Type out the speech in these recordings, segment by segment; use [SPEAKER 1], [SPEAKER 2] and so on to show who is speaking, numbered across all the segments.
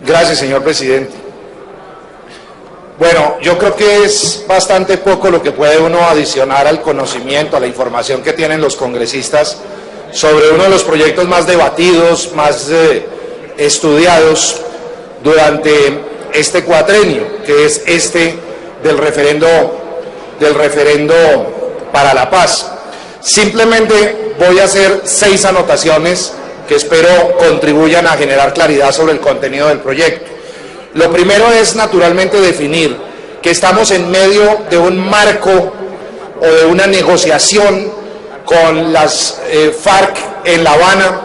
[SPEAKER 1] Gracias, señor presidente. Bueno, yo creo que es bastante poco lo que puede uno adicionar al conocimiento, a la información que tienen los congresistas sobre uno de los proyectos más debatidos, más estudiados durante este cuatrenio, que es este del referendo para la paz. Simplemente voy a hacer 6 anotaciones que espero contribuyan a generar claridad sobre el contenido del proyecto. Lo primero es, naturalmente, definir que estamos en medio de un marco o de una negociación con las FARC en La Habana,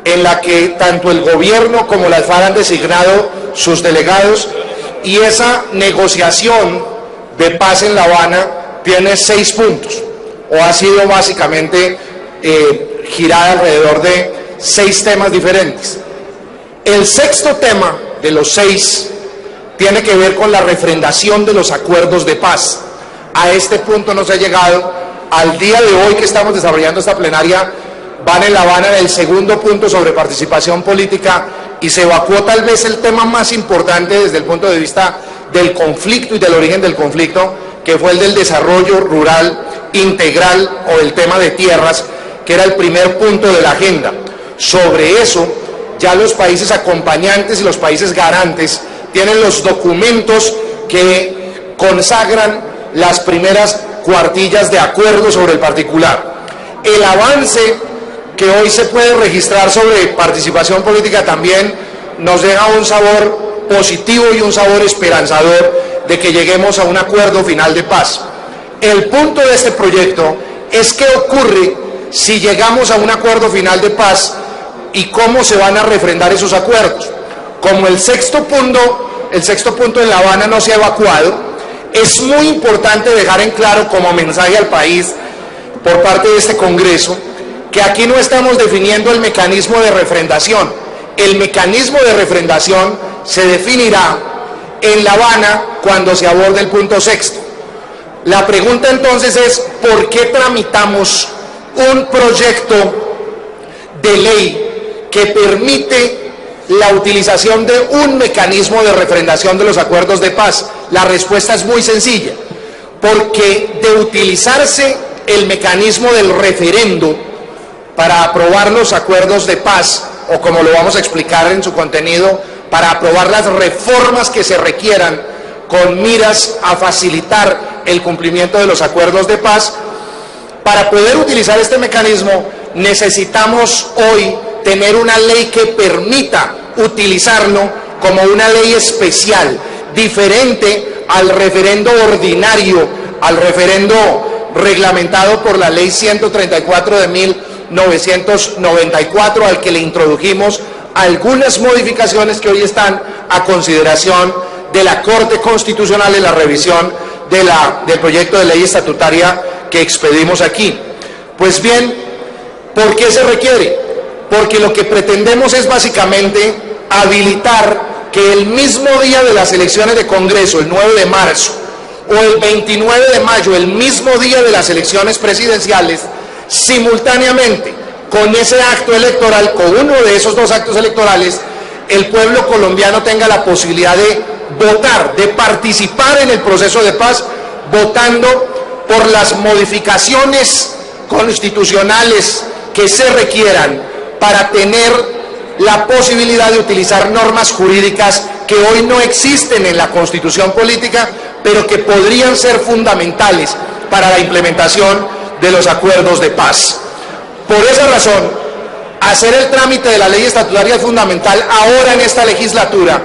[SPEAKER 1] en la que tanto el gobierno como las FARC han designado sus delegados, y esa negociación de paz en La Habana tiene 6 puntos, o ha sido básicamente girada alrededor de 6 temas diferentes. El 6º tema de los 6 tiene que ver con la refrendación de los acuerdos de paz. A este punto no se ha llegado. Al día de hoy que estamos desarrollando esta plenaria, van en La Habana en el 2º punto sobre participación política, y se evacuó tal vez el tema más importante desde el punto de vista del conflicto y del origen del conflicto, que fue el del desarrollo rural integral o el tema de tierras, que era el primer punto de la agenda. Sobre eso, ya los países acompañantes y los países garantes tienen los documentos que consagran las primeras cuartillas de acuerdo sobre el particular. El avance que hoy se puede registrar sobre participación política también nos deja un sabor positivo y un sabor esperanzador de que lleguemos a un acuerdo final de paz. El punto de este proyecto es qué ocurre si llegamos a un acuerdo final de paz y cómo se van a refrendar esos acuerdos. Como el sexto punto en La Habana no se ha evacuado, es muy importante dejar en claro como mensaje al país por parte de este Congreso que aquí no estamos definiendo el mecanismo de refrendación. El mecanismo de refrendación se definirá en La Habana cuando se aborde el punto 6º. La pregunta entonces es, ¿por qué tramitamos un proyecto de ley que permite la utilización de un mecanismo de refrendación de los acuerdos de paz? La respuesta es muy sencilla, porque de utilizarse el mecanismo del referendo para aprobar los acuerdos de paz, o como lo vamos a explicar en su contenido, para aprobar las reformas que se requieran con miras a facilitar el cumplimiento de los acuerdos de paz, para poder utilizar este mecanismo necesitamos hoy tener una ley que permita utilizarlo como una ley especial, diferente al referendo ordinario, al referendo reglamentado por la ley 134 de 1994, al que le introdujimos algunas modificaciones que hoy están a consideración de la Corte Constitucional en la revisión del proyecto de ley estatutaria que expedimos aquí. Pues bien, ¿por qué se requiere? Porque lo que pretendemos es básicamente habilitar que el mismo día de las elecciones de Congreso, el 9 de marzo, o el 29 de mayo, el mismo día de las elecciones presidenciales, simultáneamente con ese acto electoral, con uno de esos 2 actos electorales, el pueblo colombiano tenga la posibilidad de votar, de participar en el proceso de paz, votando por las modificaciones constitucionales que se requieran para tener la posibilidad de utilizar normas jurídicas que hoy no existen en la Constitución política, pero que podrían ser fundamentales para la implementación de los acuerdos de paz. Por esa razón, hacer el trámite de la ley estatutaria es fundamental ahora en esta legislatura,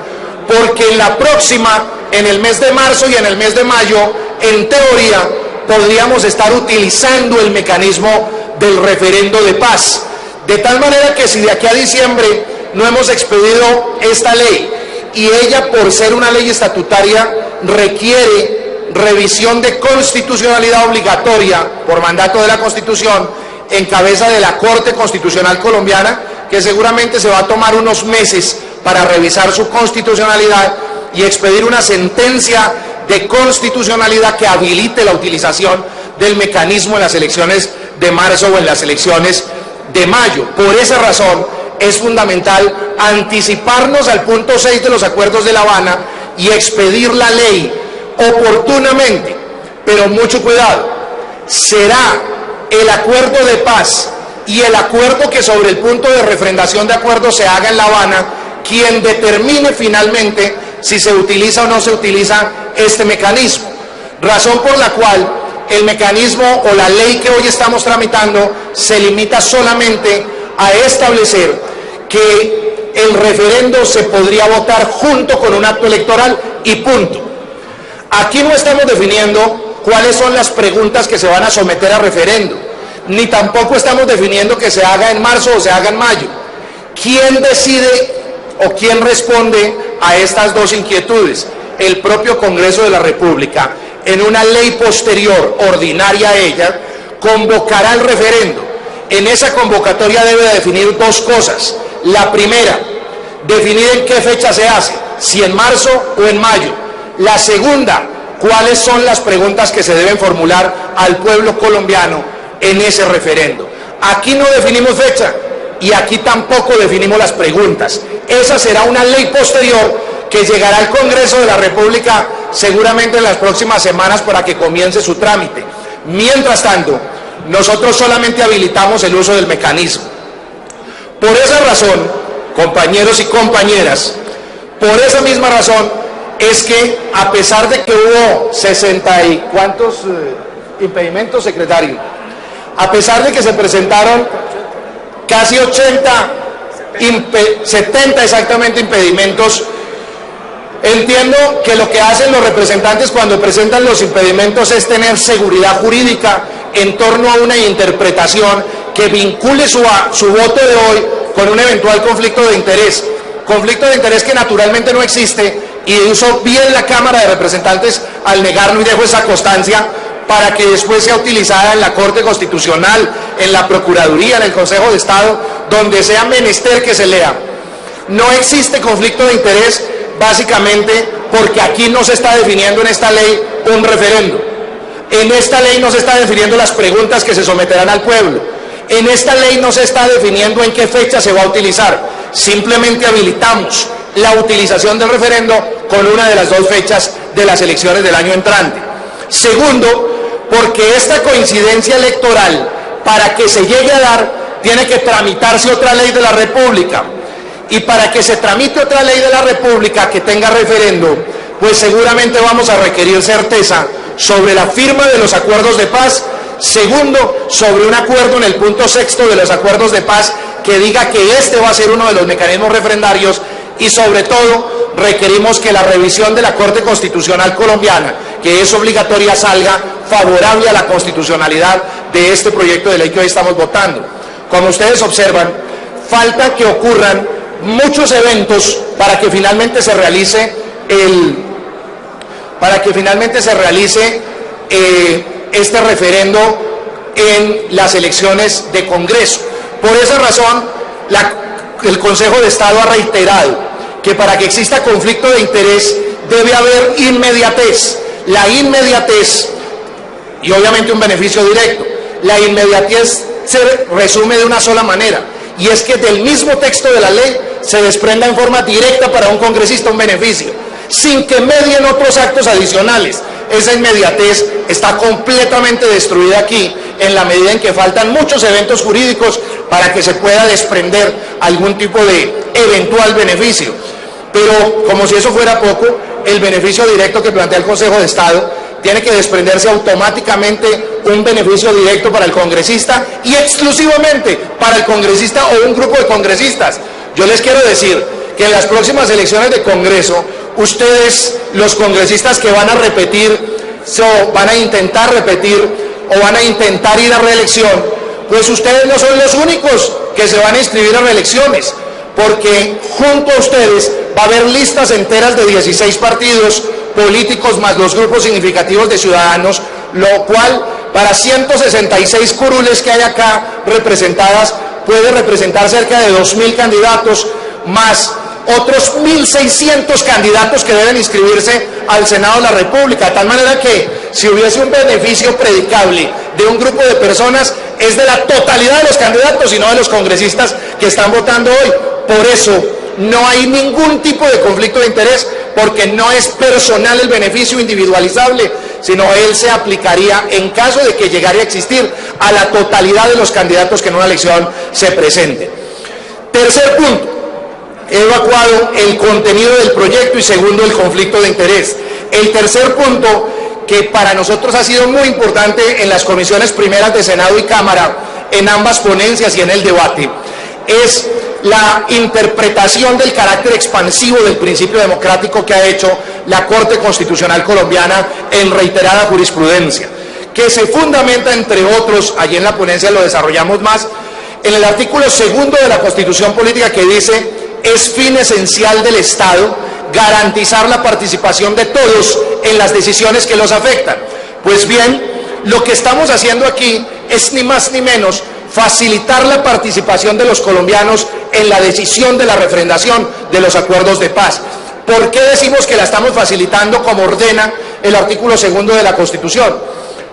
[SPEAKER 1] porque en la próxima, en el mes de marzo y en el mes de mayo, en teoría, podríamos estar utilizando el mecanismo del referendo de paz. De tal manera que si de aquí a diciembre no hemos expedido esta ley, y ella, por ser una ley estatutaria, requiere revisión de constitucionalidad obligatoria por mandato de la Constitución, en cabeza de la Corte Constitucional Colombiana, que seguramente se va a tomar unos meses para revisar su constitucionalidad y expedir una sentencia de constitucionalidad que habilite la utilización del mecanismo en las elecciones de marzo o en las elecciones de mayo. Por esa razón es fundamental anticiparnos al punto 6 de los acuerdos de La Habana y expedir la ley oportunamente, pero mucho cuidado, será el acuerdo de paz y el acuerdo que sobre el punto de refrendación de acuerdos se haga en La Habana quien determine finalmente si se utiliza o no se utiliza este mecanismo, razón por la cual el mecanismo o la ley que hoy estamos tramitando se limita solamente a establecer que el referendo se podría votar junto con un acto electoral y punto. Aquí no estamos definiendo cuáles son las preguntas que se van a someter a referendo, ni tampoco estamos definiendo que se haga en marzo o se haga en mayo. ¿Quién decide o quién responde a estas dos inquietudes? El propio Congreso de la República, en una ley posterior, ordinaria a ella, convocará el referendo. En esa convocatoria debe definir dos cosas. La primera, definir en qué fecha se hace, si en marzo o en mayo. La segunda, cuáles son las preguntas que se deben formular al pueblo colombiano en ese referendo. Aquí no definimos fecha y aquí tampoco definimos las preguntas. Esa será una ley posterior que llegará al Congreso de la República seguramente en las próximas semanas para que comience su trámite. Mientras tanto, nosotros solamente habilitamos el uso del mecanismo. Por esa razón, compañeros y compañeras, por esa misma razón es que a pesar de que hubo 60 y cuántos impedimentos, secretario, a pesar de que se presentaron casi 70 exactamente impedimentos, entiendo que lo que hacen los representantes cuando presentan los impedimentos es tener seguridad jurídica en torno a una interpretación que vincule su voto de hoy con un eventual conflicto de interés que naturalmente no existe, y hizo bien la Cámara de Representantes al negarlo, y dejo esa constancia para que después sea utilizada en la Corte Constitucional, en la Procuraduría, en el Consejo de Estado, donde sea menester que se lea. No existe conflicto de interés básicamente porque aquí no se está definiendo en esta ley un referendo. En esta ley no se está definiendo las preguntas que se someterán al pueblo. En esta ley no se está definiendo en qué fecha se va a utilizar. Simplemente habilitamos la utilización del referendo con una de las dos fechas de las elecciones del año entrante. Segundo, porque esta coincidencia electoral, para que se llegue a dar, tiene que tramitarse otra ley de la República. Y para que se tramite otra ley de la República que tenga referendo, pues seguramente vamos a requerir certeza sobre la firma de los acuerdos de paz. Segundo, sobre un acuerdo en el punto 6 de los acuerdos de paz que diga que este va a ser uno de los mecanismos refrendarios. Y sobre todo, requerimos que la revisión de la Corte Constitucional colombiana, que es obligatoria, salga favorable a la constitucionalidad de este proyecto de ley que hoy estamos votando. Como ustedes observan, falta que ocurran muchos eventos para que finalmente se realice este referendo en las elecciones de Congreso. Por esa razón, el Consejo de Estado ha reiterado que para que exista conflicto de interés debe haber inmediatez. La inmediatez y obviamente un beneficio directo. La inmediatez se resume de una sola manera, y es que del mismo texto de la ley se desprenda en forma directa para un congresista un beneficio, sin que medien otros actos adicionales. Esa inmediatez está completamente destruida aquí, en la medida en que faltan muchos eventos jurídicos para que se pueda desprender algún tipo de eventual beneficio. Pero como si eso fuera poco, el beneficio directo que plantea el Consejo de Estado tiene que desprenderse automáticamente un beneficio directo para el congresista y exclusivamente para el congresista o un grupo de congresistas. Yo les quiero decir que en las próximas elecciones de Congreso, ustedes, los congresistas que van a repetir, o van a intentar repetir, o van a intentar ir a reelección, pues ustedes no son los únicos que se van a inscribir a reelecciones, porque junto a ustedes va a haber listas enteras de 16 partidos políticos más los grupos significativos de ciudadanos, lo cual para 166 curules que hay acá representadas puede representar cerca de 2.000 candidatos más otros 1.600 candidatos que deben inscribirse al Senado de la República, de tal manera que si hubiese un beneficio predicable de un grupo de personas, es de la totalidad de los candidatos y no de los congresistas que están votando hoy. Por eso no hay ningún tipo de conflicto de interés, porque no es personal el beneficio individualizable, sino él se aplicaría en caso de que llegara a existir a la totalidad de los candidatos que en una elección se presenten. Tercer punto, he evacuado el contenido del proyecto y segundo, el conflicto de interés. El tercer punto, que para nosotros ha sido muy importante en las comisiones primeras de Senado y Cámara, en ambas ponencias y en el debate, es la interpretación del carácter expansivo del principio democrático que ha hecho la Corte Constitucional Colombiana en reiterada jurisprudencia, que se fundamenta, entre otros, allí en la ponencia lo desarrollamos más, en el artículo 2 de la Constitución Política, que dice: es fin esencial del Estado garantizar la participación de todos en las decisiones que los afectan. Pues bien, lo que estamos haciendo aquí es ni más ni menos facilitar la participación de los colombianos en la decisión de la refrendación de los acuerdos de paz. ¿Por qué decimos que la estamos facilitando como ordena el artículo 2 de la Constitución?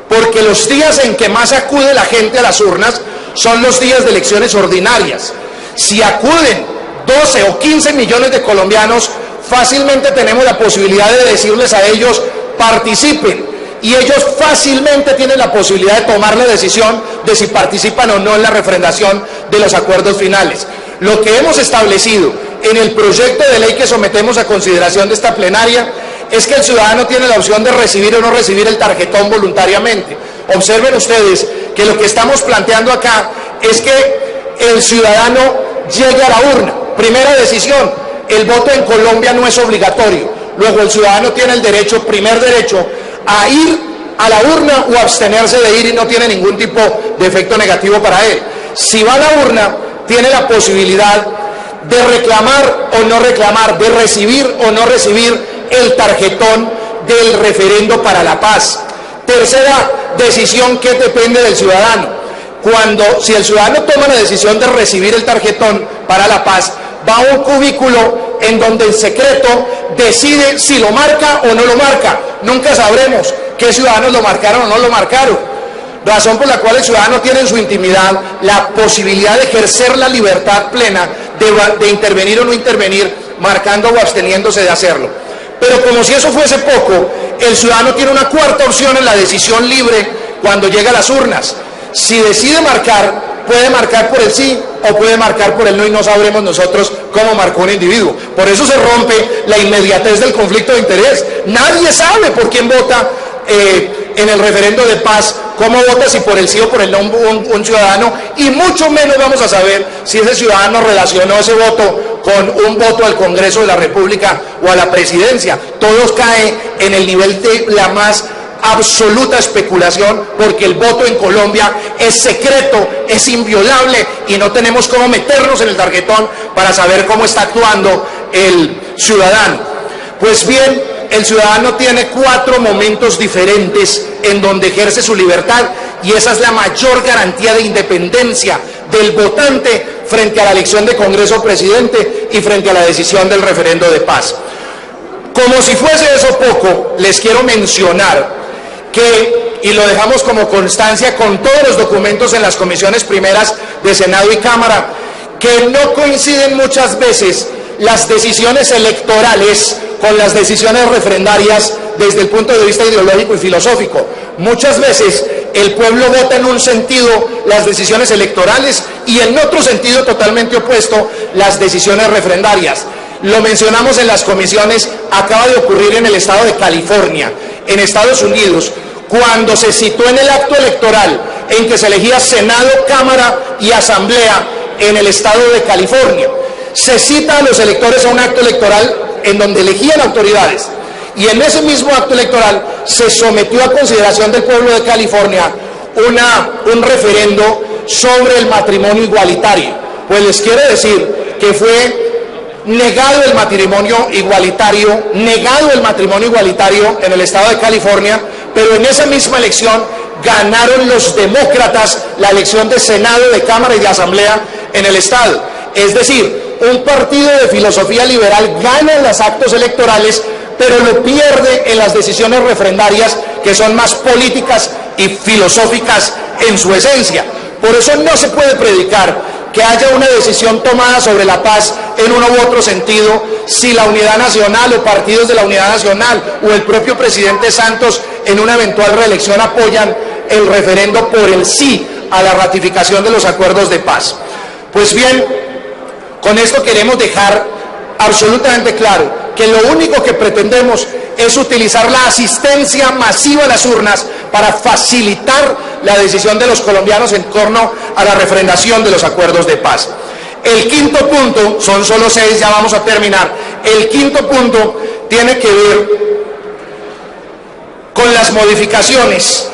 [SPEAKER 1] Porque los días en que más acude la gente a las urnas son los días de elecciones ordinarias. Si acuden 12 o 15 millones de colombianos, fácilmente tenemos la posibilidad de decirles a ellos: participen. Y ellos fácilmente tienen la posibilidad de tomar la decisión de si participan o no en la refrendación de los acuerdos finales. Lo que hemos establecido en el proyecto de ley que sometemos a consideración de esta plenaria es que el ciudadano tiene la opción de recibir o no recibir el tarjetón voluntariamente. Observen ustedes que lo que estamos planteando acá es que el ciudadano llegue a la urna. Primera decisión: el voto en Colombia no es obligatorio. Luego el ciudadano tiene el derecho, primer derecho, a ir a la urna o abstenerse de ir, y no tiene ningún tipo de efecto negativo para él. Si va a la urna, tiene la posibilidad de reclamar o no reclamar, de recibir o no recibir el tarjetón del referendo para la paz. Tercera decisión que depende del ciudadano. Si el ciudadano toma la decisión de recibir el tarjetón para la paz, va a un cubículo en donde en secreto decide si lo marca o no lo marca. Nunca sabremos qué ciudadanos lo marcaron o no lo marcaron, razón por la cual el ciudadano tiene en su intimidad la posibilidad de ejercer la libertad plena de intervenir o no intervenir, marcando o absteniéndose de hacerlo. Pero como si eso fuese poco, el ciudadano tiene una cuarta opción en la decisión libre cuando llega a las urnas. Si decide marcar, puede marcar por el sí o puede marcar por el no, y no sabremos nosotros cómo marcó un individuo. Por eso se rompe la inmediatez del conflicto de interés. Nadie sabe por quién vota en el referendo de paz, cómo vota, si por el sí o por el no un ciudadano, y mucho menos vamos a saber si ese ciudadano relacionó ese voto con un voto al Congreso de la República o a la presidencia. Todo cae en el nivel de la más absoluta especulación, porque el voto en Colombia es secreto, es inviolable, y no tenemos cómo meternos en el tarjetón para saber cómo está actuando el ciudadano. Pues bien, el ciudadano tiene 4 momentos diferentes en donde ejerce su libertad, y esa es la mayor garantía de independencia del votante frente a la elección de Congreso Presidente y frente a la decisión del referendo de paz. Como si fuese eso poco, les quiero mencionar que, y lo dejamos como constancia con todos los documentos en las comisiones primeras de Senado y Cámara, que no coinciden muchas veces las decisiones electorales con las decisiones refrendarias desde el punto de vista ideológico y filosófico. Muchas veces el pueblo vota en un sentido las decisiones electorales y en otro sentido totalmente opuesto las decisiones refrendarias. Lo mencionamos en las comisiones, acaba de ocurrir en el estado de California, en Estados Unidos, cuando se citó en el acto electoral en que se elegía Senado, Cámara y Asamblea en el estado de California. Se cita a los electores a un acto electoral en donde elegían autoridades, y en ese mismo acto electoral se sometió a consideración del pueblo de California un referendo sobre el matrimonio igualitario. Pues les quiero decir que fue negado el matrimonio igualitario en el estado de California, pero en esa misma elección ganaron los demócratas la elección de Senado, de Cámara y de Asamblea en el estado. Es decir, un partido de filosofía liberal gana en los actos electorales, pero lo pierde en las decisiones refrendarias, que son más políticas y filosóficas en su esencia. Por eso no se puede predicar que haya una decisión tomada sobre la paz en uno u otro sentido, si la Unidad Nacional o partidos de la Unidad Nacional o el propio presidente Santos en una eventual reelección apoyan el referendo por el sí a la ratificación de los acuerdos de paz. Pues bien, con esto queremos dejar absolutamente claro que lo único que pretendemos es utilizar la asistencia masiva a las urnas para facilitar la decisión de los colombianos en torno a la refrendación de los acuerdos de paz. El quinto punto, son solo 6, ya vamos a terminar, el quinto punto tiene que ver con las modificaciones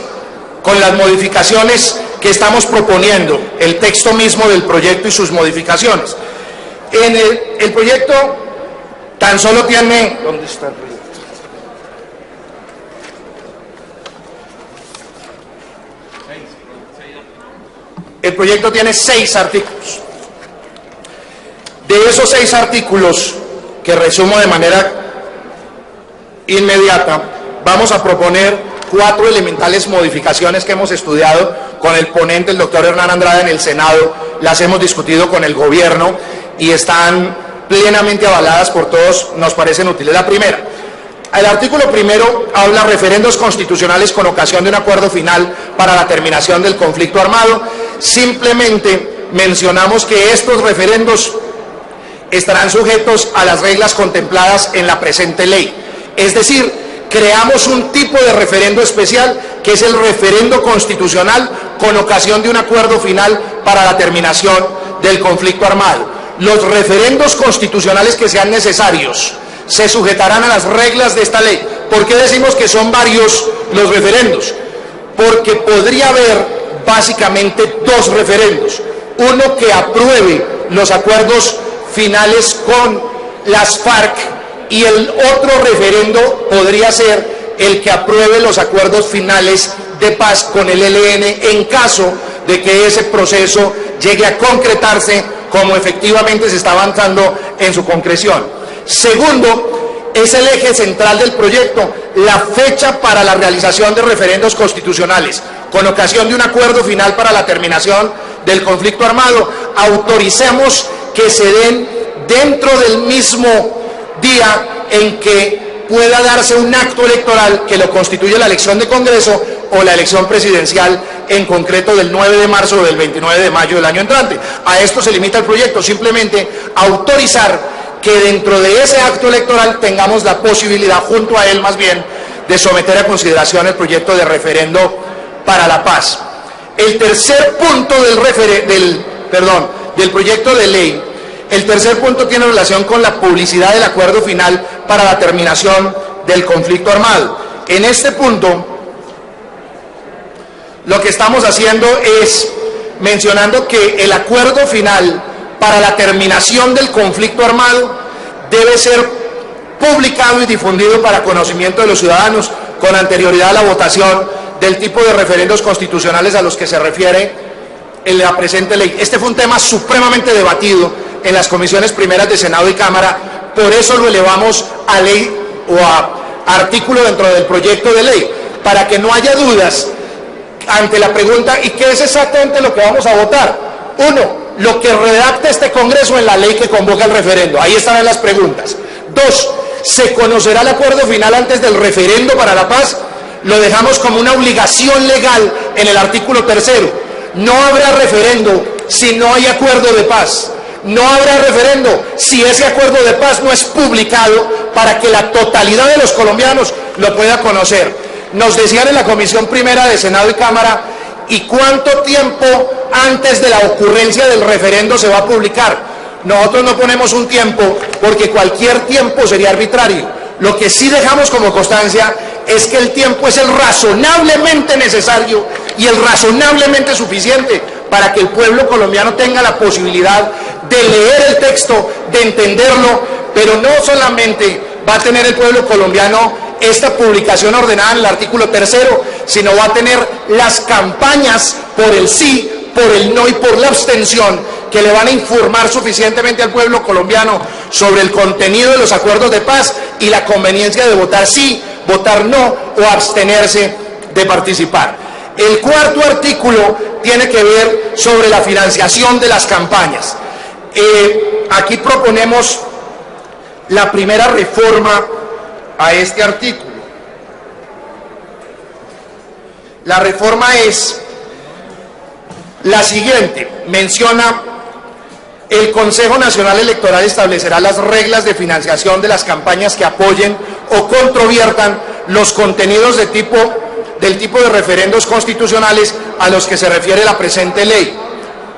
[SPEAKER 1] que estamos proponiendo, el texto mismo del proyecto y sus modificaciones. En el proyecto tan solo tiene... ¿Dónde está el proyecto? El proyecto tiene 6 artículos. De esos 6 artículos, que resumo de manera inmediata, vamos a proponer 4 elementales modificaciones que hemos estudiado con el ponente, el doctor Hernán Andrade, en el Senado, las hemos discutido con el gobierno y están plenamente avaladas por todos, nos parecen útiles. La primera, el artículo primero habla de referendos constitucionales con ocasión de un acuerdo final para la terminación del conflicto armado. Simplemente mencionamos que estos referendos estarán sujetos a las reglas contempladas en la presente ley. Es decir, creamos un tipo de referendo especial que es el referendo constitucional con ocasión de un acuerdo final para la terminación del conflicto armado. Los referendos constitucionales que sean necesarios se sujetarán a las reglas de esta ley. ¿Por qué decimos que son varios los referendos? Porque podría haber básicamente 2 referendos. Uno que apruebe los acuerdos finales con las FARC y el otro referendo podría ser el que apruebe los acuerdos finales de paz con el ELN en caso de que ese proceso llegue a concretarse como efectivamente se está avanzando en su concreción. Segundo, es el eje central del proyecto, la fecha para la realización de referendos constitucionales. Con ocasión de un acuerdo final para la terminación del conflicto armado, autoricemos que se den dentro del mismo día en que pueda darse un acto electoral que lo constituye la elección de Congreso o la elección presidencial, en concreto del 9 de marzo o del 29 de mayo del año entrante. A esto se limita el proyecto, simplemente autorizar que dentro de ese acto electoral tengamos la posibilidad, junto a él más bien, de someter a consideración el proyecto de referendo para la paz. El tercer punto del proyecto de ley, el tercer punto tiene relación con la publicidad del acuerdo final para la terminación del conflicto armado. En este punto, lo que estamos haciendo es mencionando que el acuerdo final para la terminación del conflicto armado debe ser publicado y difundido para conocimiento de los ciudadanos con anterioridad a la votación del tipo de referendos constitucionales a los que se refiere en la presente ley. Este fue un tema supremamente debatido en las comisiones primeras de Senado y Cámara, por eso lo elevamos a ley o a artículo dentro del proyecto de ley, para que no haya dudas ante la pregunta ¿y qué es exactamente lo que vamos a votar? Uno, lo que redacta este Congreso en la ley que convoca el referendo, ahí están las preguntas. Dos, ¿se conocerá el acuerdo final antes del referendo para la paz? Lo dejamos como una obligación legal en el artículo 3. No habrá referendo si no hay acuerdo de paz. No habrá referendo si ese acuerdo de paz no es publicado para que la totalidad de los colombianos lo pueda conocer. Nos decían en la comisión primera de Senado y Cámara, ¿y cuánto tiempo antes de la ocurrencia del referendo se va a publicar? Nosotros no ponemos un tiempo porque cualquier tiempo sería arbitrario. Lo que sí dejamos como constancia es que el tiempo es el razonablemente necesario y el razonablemente suficiente para que el pueblo colombiano tenga la posibilidad de leer el texto, de entenderlo, pero no solamente va a tener el pueblo colombiano esta publicación ordenada en el artículo 3, sino va a tener las campañas por el sí, por el no y por la abstención, que le van a informar suficientemente al pueblo colombiano sobre el contenido de los acuerdos de paz y la conveniencia de votar sí, votar no o abstenerse de participar. El cuarto artículo tiene que ver sobre la financiación de las campañas. Aquí proponemos la primera reforma a este artículo. La reforma es la siguiente, menciona: el Consejo Nacional Electoral establecerá las reglas de financiación de las campañas que apoyen o controviertan los contenidos del tipo de referendos constitucionales a los que se refiere la presente ley.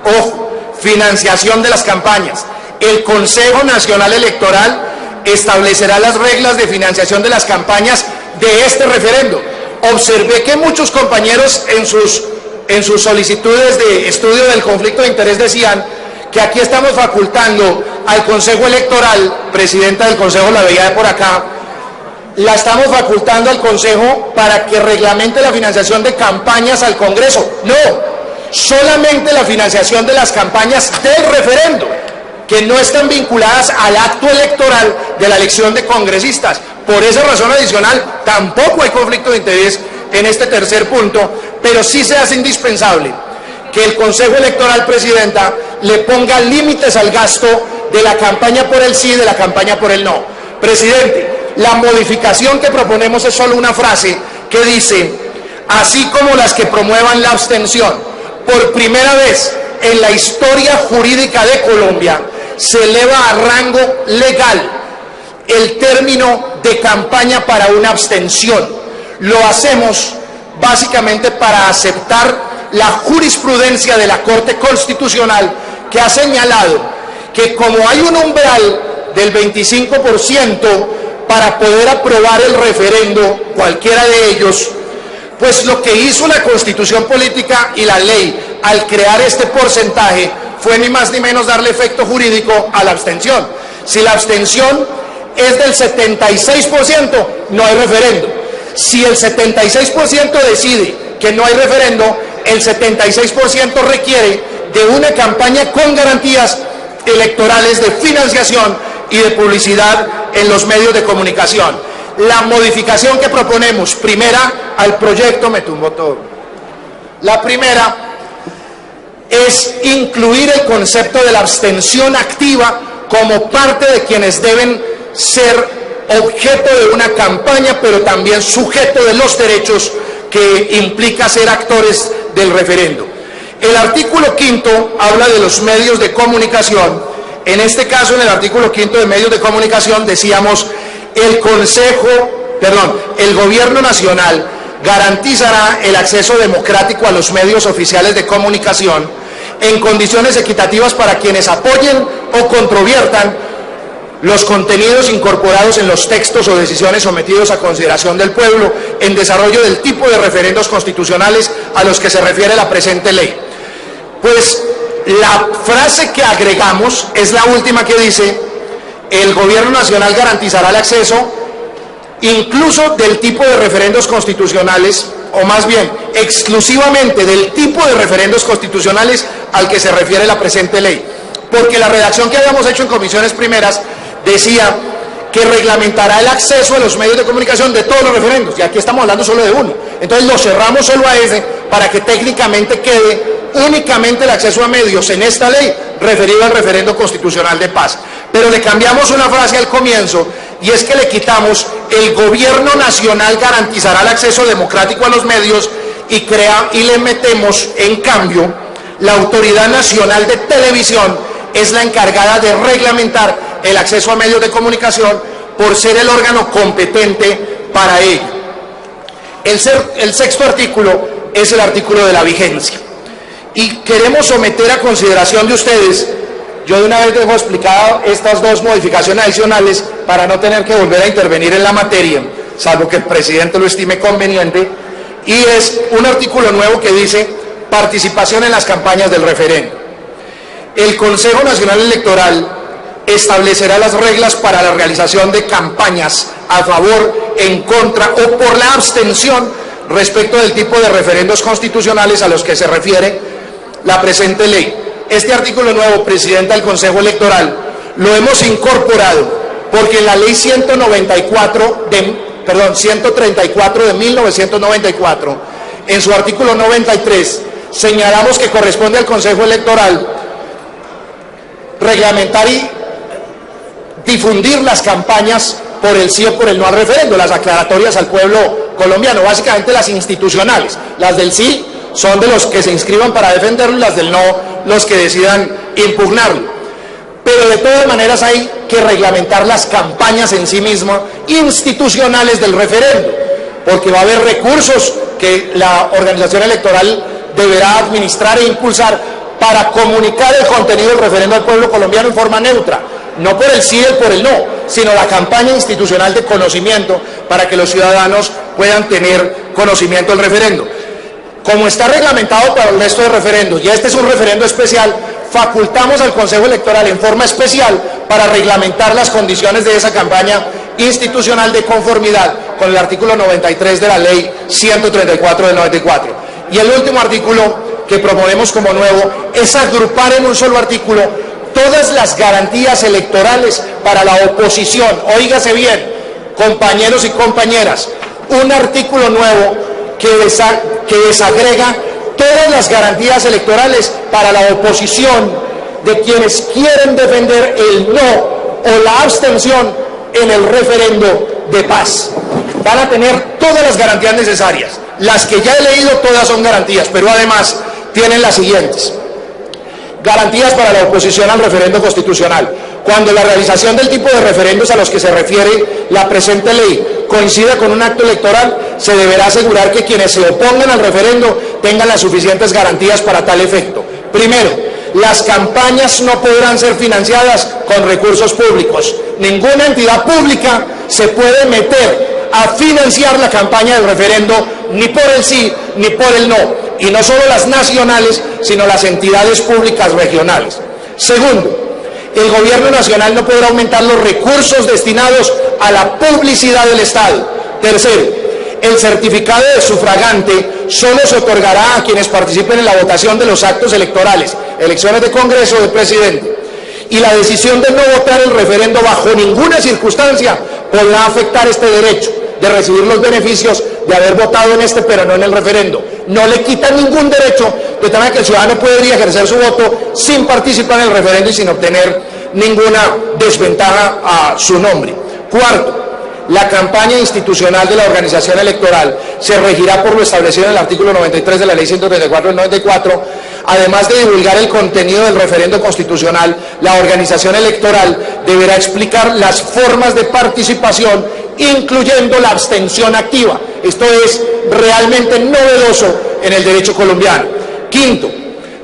[SPEAKER 1] Ojo, financiación de las campañas. El Consejo Nacional Electoral establecerá las reglas de financiación de las campañas de este referendo. Observé que muchos compañeros en sus solicitudes de estudio del conflicto de interés decían que aquí estamos facultando al Consejo Electoral, presidenta del Consejo la veía de por acá, la estamos facultando al Consejo para que reglamente la financiación de campañas al Congreso. No, solamente la financiación de las campañas del referendo, que no están vinculadas al acto electoral de la elección de congresistas. Por esa razón adicional, tampoco hay conflicto de interés en este tercer punto, pero sí se hace indispensable que el Consejo Electoral, presidenta, le ponga límites al gasto de la campaña por el sí, de la campaña por el no. Presidente, la modificación que proponemos es solo una frase que dice: así como las que promuevan la abstención. Por primera vez en la historia jurídica de Colombia se eleva a rango legal el término de campaña para una abstención. Lo hacemos básicamente para aceptar la jurisprudencia de la Corte Constitucional, que ha señalado que como hay un umbral del 25% para poder aprobar el referendo, cualquiera de ellos, pues lo que hizo la Constitución Política y la ley al crear este porcentaje fue ni más ni menos darle efecto jurídico a la abstención. Si la abstención es del 76%, no hay referendo. Si el 76% decide que no hay referendo, el 76% requiere de una campaña con garantías electorales de financiación y de publicidad en los medios de comunicación. La modificación que proponemos, primera, al proyecto, me tumbó todo. La primera es incluir el concepto de la abstención activa como parte de quienes deben ser objeto de una campaña, pero también sujeto de los derechos que implica ser actores del referendo. El artículo 5 habla de los medios de comunicación. En este caso, en el artículo 5 de medios de comunicación, decíamos: el Gobierno Nacional garantizará el acceso democrático a los medios oficiales de comunicación en condiciones equitativas para quienes apoyen o controviertan los contenidos incorporados en los textos o decisiones sometidos a consideración del pueblo en desarrollo del tipo de referendos constitucionales a los que se refiere la presente ley. Pues la frase que agregamos es la última, que dice: el Gobierno Nacional garantizará el acceso incluso del tipo de referendos constitucionales, o más bien exclusivamente del tipo de referendos constitucionales al que se refiere la presente ley, porque la redacción que habíamos hecho en comisiones primeras decía que reglamentará el acceso a los medios de comunicación de todos los referendos, y aquí estamos hablando solo de uno. Entonces lo cerramos solo a ese, para que técnicamente quede únicamente el acceso a medios en esta ley referido al referendo constitucional de paz. Pero le cambiamos una frase al comienzo, y es que le quitamos: el Gobierno Nacional garantizará el acceso democrático a los medios, y le metemos, en cambio, la Autoridad Nacional de Televisión es la encargada de reglamentar el acceso a medios de comunicación por ser el órgano competente para ello. El sexto artículo es el artículo de la vigencia, y queremos someter a consideración de ustedes. Yo de una vez dejo explicado estas dos modificaciones adicionales para no tener que volver a intervenir en la materia, salvo que el presidente lo estime conveniente, y es un artículo nuevo que dice: participación en las campañas del referendo. El Consejo Nacional Electoral establecerá las reglas para la realización de campañas a favor, en contra o por la abstención respecto del tipo de referendos constitucionales a los que se refiere la presente ley. Este artículo nuevo, presidenta del Consejo Electoral, lo hemos incorporado porque en la ley 134 de 1994 en su artículo 93, señalamos que corresponde al Consejo Electoral reglamentar y difundir las campañas por el sí o por el no al referendo, las aclaratorias al pueblo colombiano, básicamente las institucionales. Las del sí son de los que se inscriban para defenderlo y las del no los que decidan impugnarlo. Pero de todas maneras hay que reglamentar las campañas en sí mismas institucionales del referendo, porque va a haber recursos que la organización electoral deberá administrar e impulsar para comunicar el contenido del referendo al pueblo colombiano en forma neutra, no por el sí y por el no, sino la campaña institucional de conocimiento para que los ciudadanos puedan tener conocimiento del referendo. Como está reglamentado para el resto de referendos, y este es un referendo especial, facultamos al Consejo Electoral en forma especial para reglamentar las condiciones de esa campaña institucional de conformidad con el artículo 93 de la Ley 134 del 94. Y el último artículo que proponemos como nuevo es agrupar en un solo artículo todas las garantías electorales para la oposición. Óigase bien, compañeros y compañeras, un artículo nuevo que desagrega todas las garantías electorales para la oposición de quienes quieren defender el no o la abstención en el referendo de paz. Van a tener todas las garantías necesarias. Las que ya he leído todas son garantías, pero además tienen las siguientes. Garantías para la oposición al referendo constitucional. Cuando la realización del tipo de referendos a los que se refiere la presente ley coincida con un acto electoral, se deberá asegurar que quienes se opongan al referendo tengan las suficientes garantías para tal efecto. Primero, las campañas no podrán ser financiadas con recursos públicos. Ninguna entidad pública se puede meter a financiar la campaña del referendo, ni por el sí ni por el no. Y no solo las nacionales, sino las entidades públicas regionales. Segundo, el gobierno nacional no podrá aumentar los recursos destinados a la publicidad del Estado. Tercero, el certificado de sufragante solo se otorgará a quienes participen en la votación de los actos electorales, elecciones de Congreso o de Presidente. Y la decisión de no votar el referendo bajo ninguna circunstancia podrá afectar este derecho de recibir los beneficios de haber votado en este pero no en el referendo. No le quitan ningún derecho, de tal manera que el ciudadano podría ejercer su voto sin participar en el referendo y sin obtener ninguna desventaja a su nombre. Cuarto, la campaña institucional de la organización electoral se regirá por lo establecido en el artículo 93 de la Ley 134 del 94. Además de divulgar el contenido del referendo constitucional, la organización electoral deberá explicar las formas de participación, incluyendo la abstención activa. Esto es realmente novedoso en el derecho colombiano. Quinto,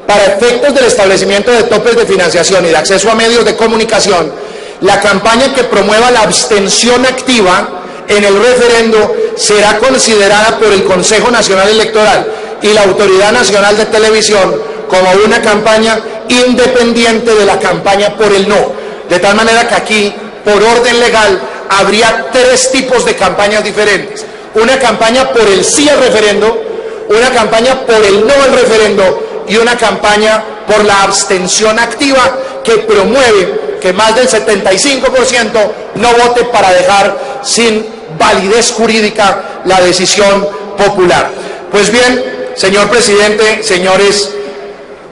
[SPEAKER 1] para efectos del establecimiento de topes de financiación y de acceso a medios de comunicación, la campaña que promueva la abstención activa en el referendo será considerada por el Consejo Nacional Electoral y la Autoridad Nacional de Televisión como una campaña independiente de la campaña por el no. De tal manera que aquí, por orden legal, habría tres tipos de campañas diferentes. Una campaña por el sí al referendo, una campaña por el no al referendo y una campaña por la abstención activa que promueve que más del 75% no vote para dejar sin validez jurídica la decisión popular. Pues bien, señor presidente, señores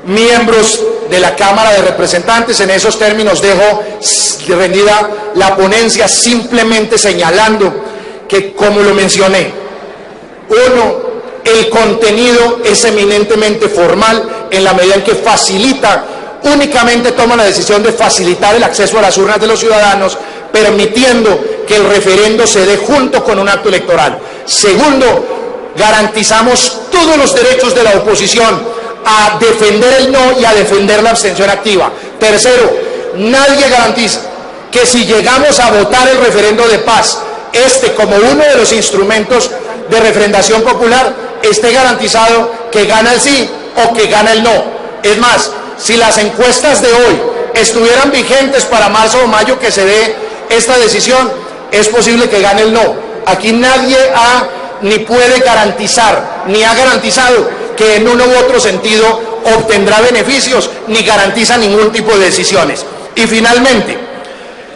[SPEAKER 1] miembros de la Cámara de Representantes, en esos términos dejo rendida la ponencia, simplemente señalando que, como lo mencioné, uno, el contenido es eminentemente formal en la medida en que facilita, únicamente toma la decisión de facilitar el acceso a las urnas de los ciudadanos, permitiendo que el referendo se dé junto con un acto electoral. Segundo, garantizamos todos los derechos de la oposición a defender el no y a defender la abstención activa. Tercero, nadie garantiza que si llegamos a votar el referendo de paz, como uno de los instrumentos de refrendación popular, esté garantizado que gana el sí o que gana el no. Es más, si las encuestas de hoy estuvieran vigentes para marzo o mayo que se dé esta decisión, es posible que gane el no. Aquí nadie ni puede garantizar, ni ha garantizado que en uno u otro sentido obtendrá beneficios, ni garantiza ningún tipo de decisiones. Y finalmente,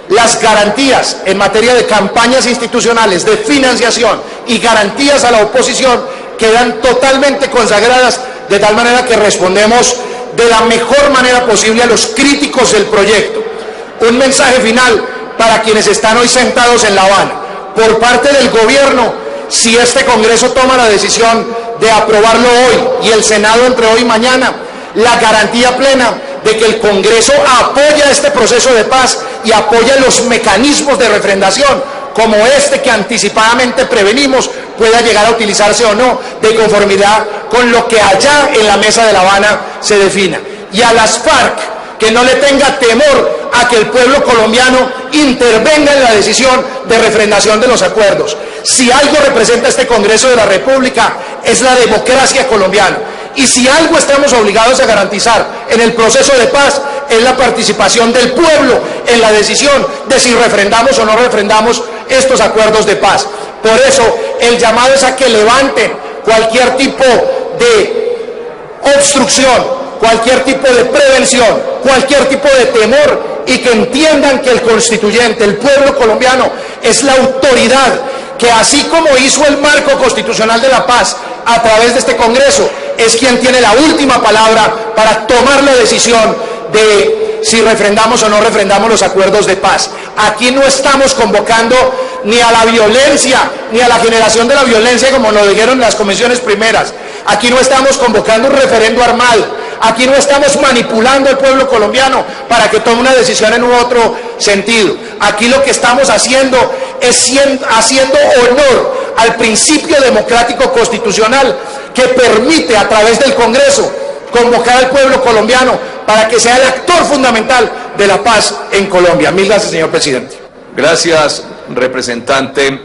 [SPEAKER 1] las garantías en materia de campañas institucionales, de financiación y garantías a la oposición quedan totalmente consagradas, de tal manera que respondemos de la mejor manera posible a los críticos del proyecto. Un mensaje final para quienes están hoy sentados en La Habana. Por parte del gobierno, si este Congreso toma la decisión de aprobarlo hoy y el Senado entre hoy y mañana, la garantía plena de que el Congreso apoya este proceso de paz y apoya los mecanismos de refrendación, como este que anticipadamente prevenimos pueda llegar a utilizarse o no, de conformidad con lo que allá en la mesa de La Habana se defina. Y a las FARC, que no le tenga temor a que el pueblo colombiano intervenga en la decisión de refrendación de los acuerdos. Si algo representa este Congreso de la República, es la democracia colombiana. Y si algo estamos obligados a garantizar en el proceso de paz, es la participación del pueblo en la decisión de si refrendamos o no refrendamos estos acuerdos de paz. Por eso, el llamado es a que levanten cualquier tipo de obstrucción, cualquier tipo de prevención, cualquier tipo de temor, y que entiendan que el constituyente, el pueblo colombiano, es la autoridad que, así como hizo el marco constitucional de la paz a través de este Congreso, es quien tiene la última palabra para tomar la decisión de si refrendamos o no refrendamos los acuerdos de paz. Aquí no estamos convocando ni a la violencia, ni a la generación de la violencia, como lo dijeron en las comisiones primeras. Aquí no estamos convocando un referendo armado. Aquí no estamos manipulando al pueblo colombiano para que tome una decisión en otro sentido. Aquí lo que estamos haciendo es haciendo honor al principio democrático constitucional que permite, a través del Congreso, convocar al pueblo colombiano para que sea el actor fundamental de la paz en Colombia. Mil gracias, señor presidente.
[SPEAKER 2] Gracias, representante.